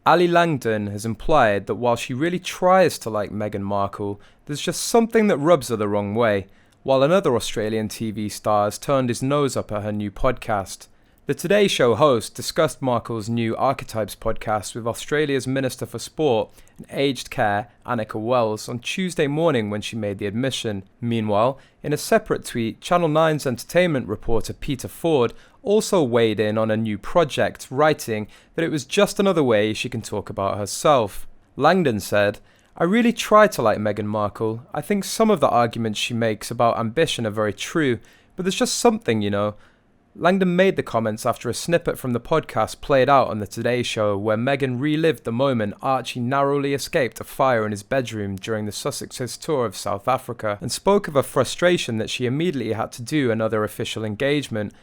Ali Langdon has implied that while she really tries to like Meghan Markle, there's just something that rubs her the wrong way, while another Australian TV star has turned his nose up at her new podcast. The Today Show host discussed Markle's new Archetypes podcast with Australia's Minister for Sport and Aged Care, Annika Wells, on Tuesday morning when she made the admission. Meanwhile, in a separate tweet, Channel 9's entertainment reporter Peter Ford also weighed in on a new project, writing that it was just another way she can talk about herself. Langdon said, "I really try to like Meghan Markle. I think some of the arguments she makes about ambition are very true, but there's just something, you know." Langdon made the comments after a snippet from the podcast played out on the Today Show where Meghan relived the moment Archie narrowly escaped a fire in his bedroom during the Sussex's tour of South Africa, and spoke of her frustration that she immediately had to do another official engagement.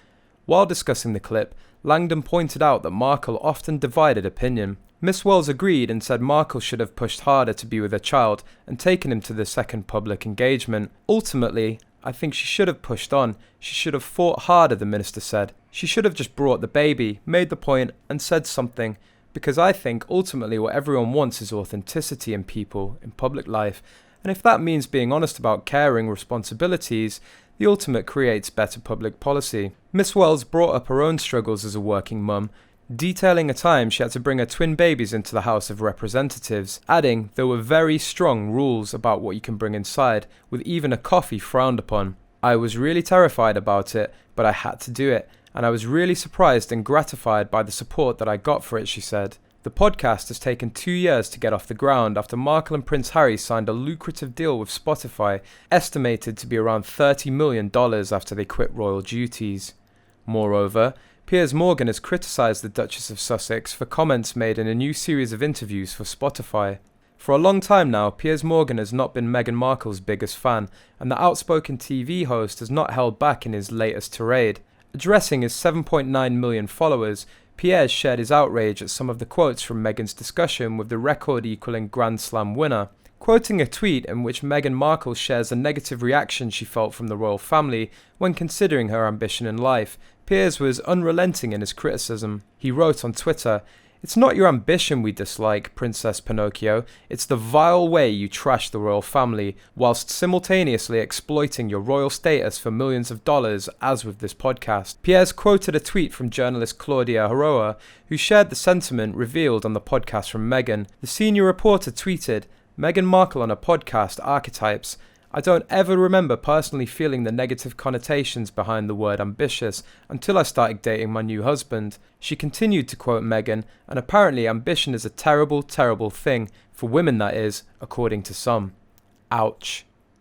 While discussing the clip, Langdon pointed out that Markle often divided opinion. Miss Wells agreed and said Markle should have pushed harder to be with her child and taken him to the second public engagement. "Ultimately, I think she should have pushed on. She should have fought harder," the minister said. "She should have just brought the baby, made the point, and said something. Because I think ultimately what everyone wants is authenticity in people, in public life. And if that means being honest about caring responsibilities, the ultimate creates better public policy." Miss Wells brought up her own struggles as a working mum, detailing a time she had to bring her twin babies into the House of Representatives, adding there were very strong rules about what you can bring inside, with even a coffee frowned upon. "I was really terrified about it, but I had to do it, and I was really surprised and gratified by the support that I got for it," she said. The podcast has taken 2 years to get off the ground after Markle and Prince Harry signed a lucrative deal with Spotify, estimated to be around $30 million after they quit royal duties. Moreover, Piers Morgan has criticised the Duchess of Sussex for comments made in a new series of interviews for Spotify. For a long time now, Piers Morgan has not been Meghan Markle's biggest fan, and the outspoken TV host has not held back in his latest tirade. Addressing his 7.9 million followers, Piers shared his outrage at some of the quotes from Meghan's discussion with the record-equalling Grand Slam winner. Quoting a tweet in which Meghan Markle shares a negative reaction she felt from the royal family when considering her ambition in life, Piers was unrelenting in his criticism. He wrote on Twitter, "It's not your ambition we dislike, Princess Pinocchio, it's the vile way you trash the royal family, whilst simultaneously exploiting your royal status for millions of dollars, as with this podcast." Piers quoted a tweet from journalist Claudia Aoraha, who shared the sentiment revealed on the podcast from Meghan. The senior reporter tweeted, "Meghan Markle on a podcast, Archetypes. I don't ever remember personally feeling the negative connotations behind the word ambitious until I started dating my new husband." She continued to quote Meghan, "And apparently ambition is a terrible, terrible thing, for women that is, according to some." Ouch.